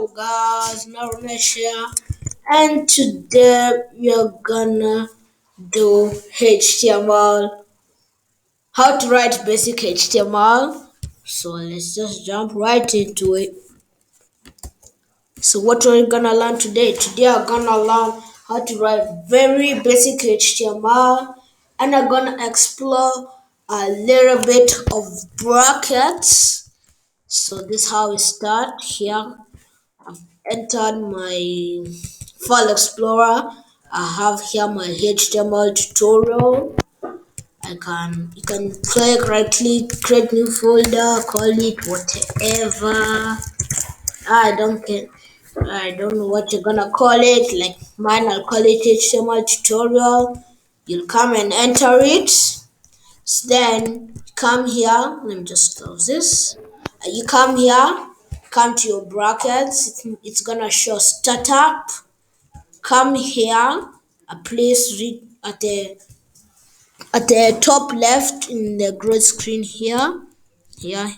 Hello guys, Narunesh here, and today we are gonna do HTML, how to write basic HTML. So let's just jump right into it. So what we're gonna learn today? Today I'm gonna learn how to write very basic HTML, and I'm gonna explore a little bit of brackets. So this is how we start here. I've entered my file explorer. I have here my HTML tutorial. You can right click, create new folder, call it whatever. I don't care. I don't know what you're gonna call it. Like mine, I'll call it HTML tutorial. You'll come and enter it. Then come here. Let me just close this. You come here, come to your brackets. It's gonna show startup. Come here, a place at the top left in the growth screen here. Yeah.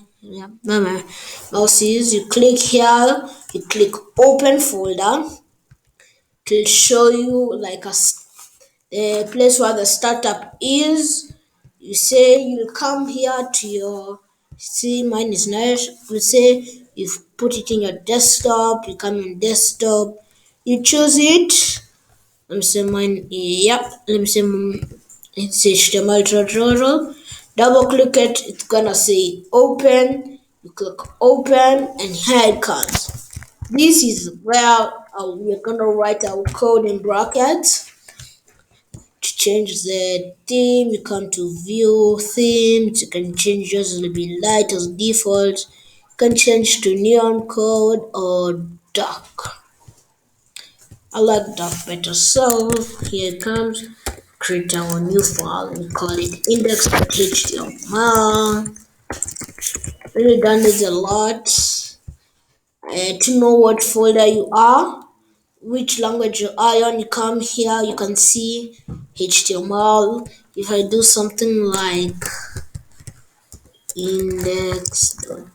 Mama, mouse is you click here. You click open folder. It'll show you like the place where the startup is. You say you'll come here to your see mine is nice. You say you've put it in your desktop, you come in desktop, you choose it. Let me say mine, yep. Let me say it's HTML tutorial. Double click it, it's gonna say open. You click open, and here it comes. This is where we're gonna write our code in brackets. To change the theme, you come to view themes. You can change yours to be light as default. You can change to neon code or dark. I like dark better. So here it comes. Create our new file and call it index.html. Really done this a lot. To know what folder you are, which language you are on, you come here, you can see HTML. If I do something like index.js,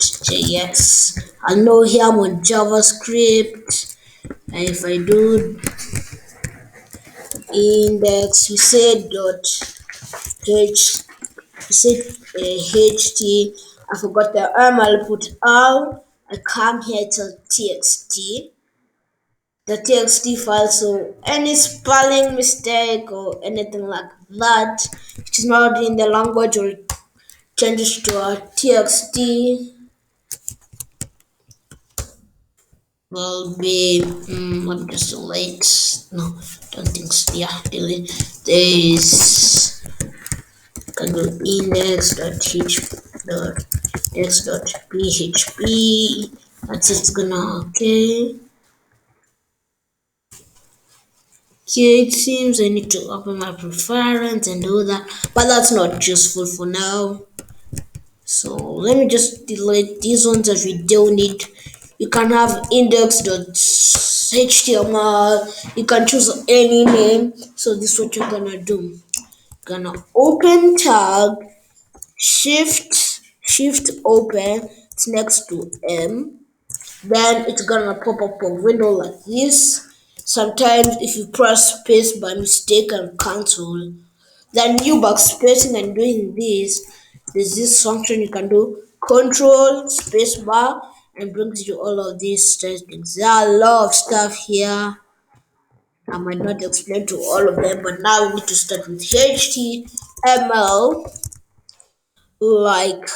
I know here I'm on JavaScript. And if I do index, we say dot h, we say ht. I forgot the I'll put r. I come here to txt. The txt file, so any spelling mistake or anything like that which is not in the language will changes to a txt will be let me just delete. No, don't think so. Yeah, delete this. Can do index.php. That's it's gonna okay. Okay, it seems I need to open my preference and do that, but that's not useful for now. So let me just delete these ones that we don't need. You can have index.html. You can choose any name. So this is what you're gonna do. Gonna open tab, shift open. It's next to M. Then it's gonna pop up a window like this. Sometimes if you press space by mistake and cancel, then you backspacing and doing this, there's this function you can do control space bar and brings you all of these things. There are a lot of stuff here. I might not explain to all of them, but now we need to start with HTML, like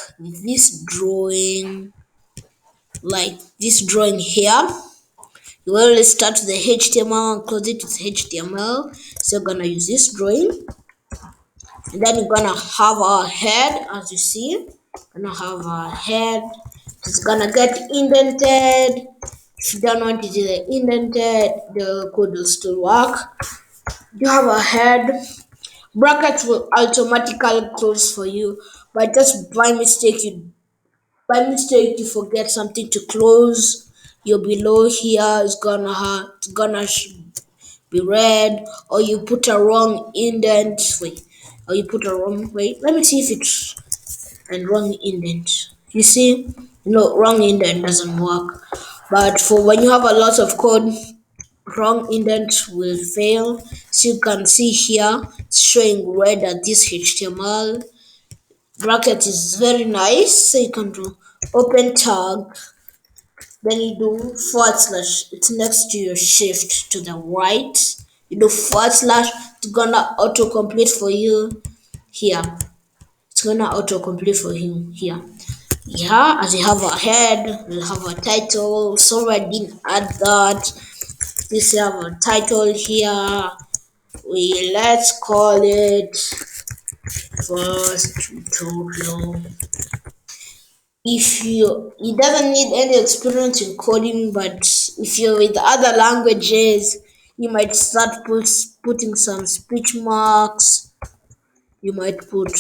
like this drawing here. You will start with the HTML and close it with HTML. So we're gonna use this drawing. And then we're gonna have our head, as you see. Gonna have our head. It's gonna get indented. If you don't want it to get indented, the code will still work. You have a head. Brackets will automatically close for you, but just by mistake you forget something to close. Your below here is gonna be red, or you put a wrong indent. Wait, let me see if it's a wrong indent. You see, no, wrong indent doesn't work. But for when you have a lot of code, wrong indent will fail. So you can see here it's showing red that this HTML bracket is very nice. So you can do open tag, then you do forward slash. It's next to your shift to the right. You do forward slash. It's gonna autocomplete for you here. It's gonna autocomplete for him here. Yeah, as you have a head, we have a title. Sorry, I didn't add that. This have a title here. We let's call it first tutorial. If you it doesn't need any experience in coding, but if you're with other languages, you might start putting some speech marks. You might put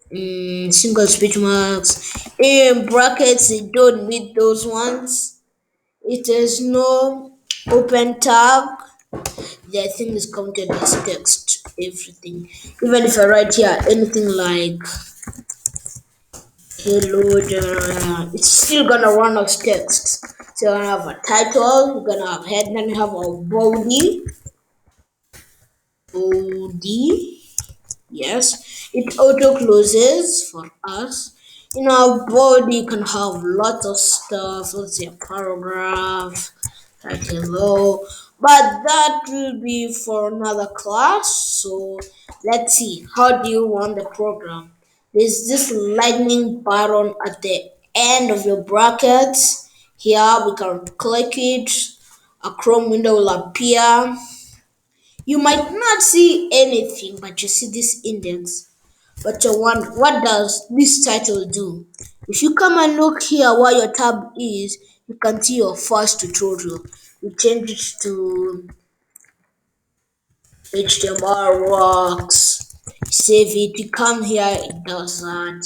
single speech marks in brackets. You don't need those ones. It is no open tab. The thing is counted as text. Everything, even if I write here anything like hello there, it's still gonna run as text. So you're gonna have a title, you're gonna have head, then you have a body. Yes, it auto closes for us. In our body, you can have lots of stuff. Let's say a paragraph, like hello, but that will be for another class. So let's see. How do you run the program? There's this lightning button at the end of your brackets. Here we can click it. A Chrome window will appear. You might not see anything, but you see this index. But you want, what does this title do? If you come and look here where your tab is, you can see your first tutorial. You change it to HTML rocks. Save it. You come here, it does that.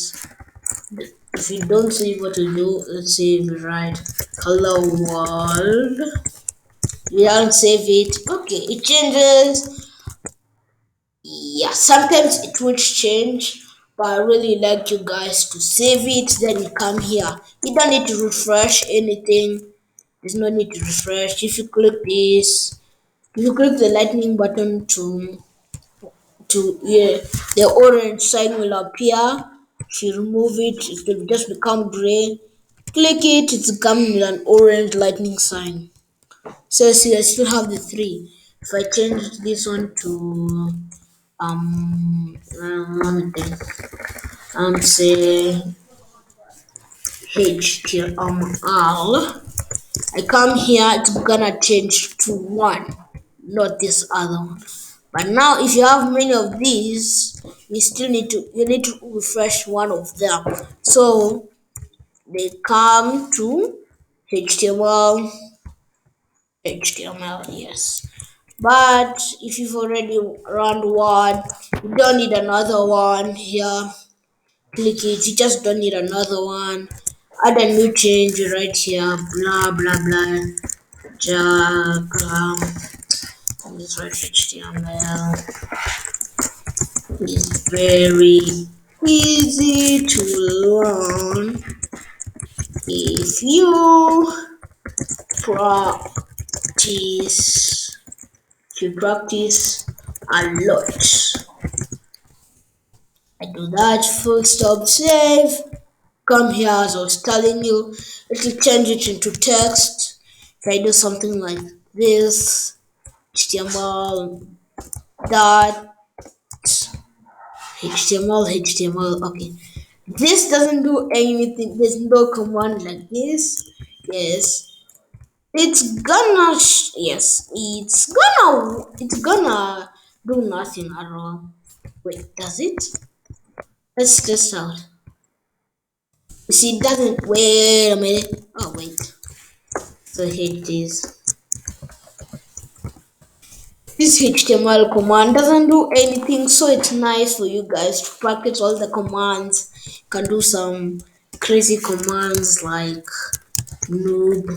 If you don't see what to do, let's say we write hello world. You don't save it. Okay, it changes. Yeah, sometimes it would change, but I really like you guys to save it. Then you come here. You don't need to refresh anything. There's no need to refresh. If you click this, if you click the lightning button to yeah, the orange sign will appear. If you remove it, it will just become gray. Click it, it's coming with an orange lightning sign. So see, I still have the three. If I change this one to let me think. Say HTML. I come here, it's gonna change to one, not this other one. But now, if you have many of these, you need to refresh one of them. So they come to HTML, HTML, yes. But if you've already run one, you don't need another one here. Click it, you just don't need another one. Add a new change right here, blah blah blah. Diagram. This write HTML is very easy to learn if you practice. If you practice a lot. I do that. Full stop. Save. Come here, as I was telling you, it will change it into text. If I do something like this, HTML dot HTML, okay. This doesn't do anything, there's no command like this. Yes. It's gonna do nothing at all. Wait, does it? Let's test out. You see, it doesn't. Wait a minute. Oh, wait. So here it is. This HTML command doesn't do anything, so it's nice for you guys to practice all the commands. You can do some crazy commands like noob.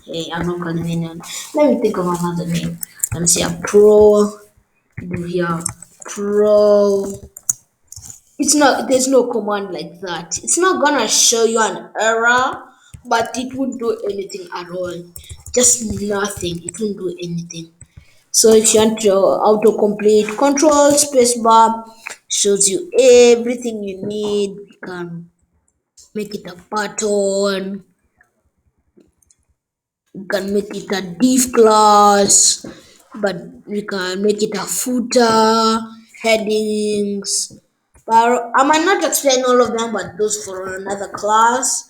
Hey, I'm not calling anyone. Let me think of another name. Let me see a pro. Do here pro. It's not. There's no command like that. It's not gonna show you an error, but it won't do anything at all. Just nothing. It won't do anything. So if you want your autocomplete, control spacebar shows you everything you need. You can make it a button, you can make it a div class, but we can make it a footer, headings. But I might not explain all of them, but those for another class.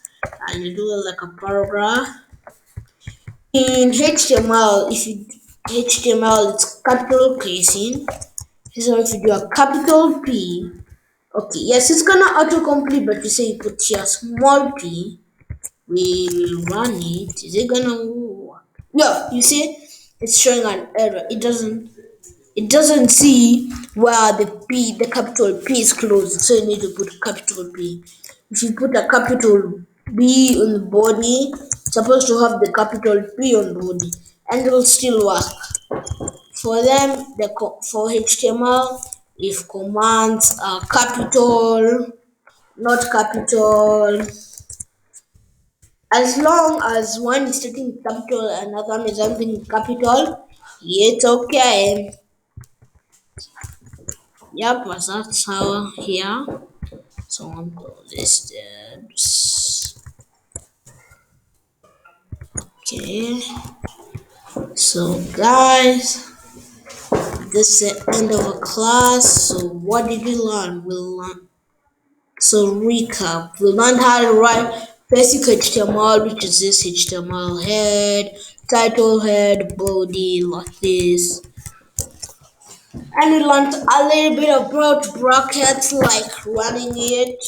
And you do it like a paragraph. In HTML, if you HTML, it's capital casing. So if you do a capital P, okay, yes, it's gonna autocomplete, but you say you put here small p, we will run it. Is it gonna work? No, you see, it's showing an error. It doesn't see where the capital P is closed, so you need to put capital P. If you put a capital B on the body, it's supposed to have the capital P on the body, and it will still work. For them, for HTML, if commands are capital, not capital, as long as one is taking capital and another is taking capital, it's okay. Yep, that's how here. So I'm close this. Okay. So guys, this is the end of a class. So what did we learn? We learned. So recap. We learned how to write basic HTML, which is this HTML head, title head, body, like this. And we learned a little bit about brackets, like running it,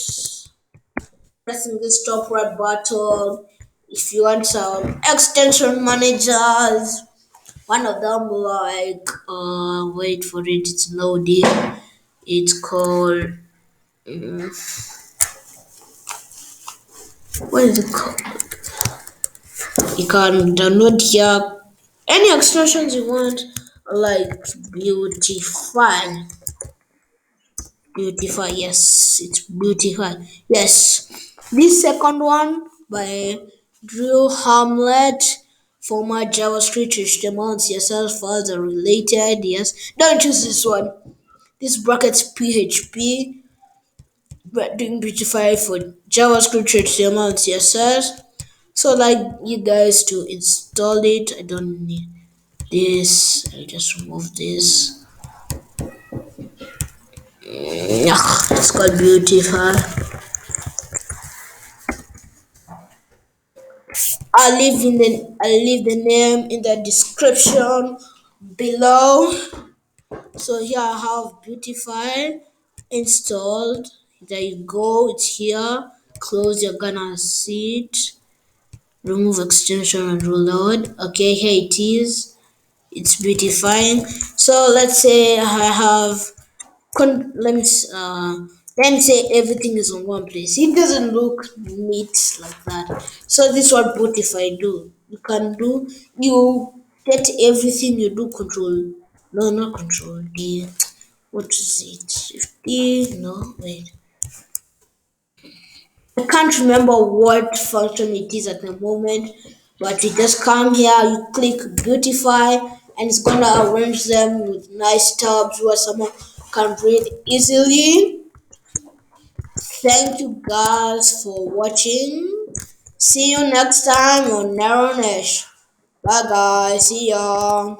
pressing the stop right button. If you want some extension managers, one of them like wait for it, it's loading. It's called what is it called? You can download here any extensions you want, like Beautify. Beautify, yes, it's Beautify. Yes, this second one by Drew Hamlet, former JavaScript HTML and CSS files are related. Yes, don't choose this one. This brackets PHP, doing Beautify for JavaScript HTML and CSS. So, like you guys to install it, I don't need this. I just remove this. It's called Beautify. I'll leave the name in the description below. So here I have Beautify installed. There you go, it's here. Close, you're gonna see it. Remove extension and reload. Okay, here it is. It's beautifying. So let's say I have let me say everything is on one place. It doesn't look neat like that. So this is what Spotify do. You get everything you do control. No, not control D. What is it? Shift D. No, wait. I can't remember what function it is at the moment, but you just come here, you click beautify, and it's gonna arrange them with nice tabs where someone can read easily. Thank you guys for watching. See you next time on Narrow Nash. Bye guys. See ya.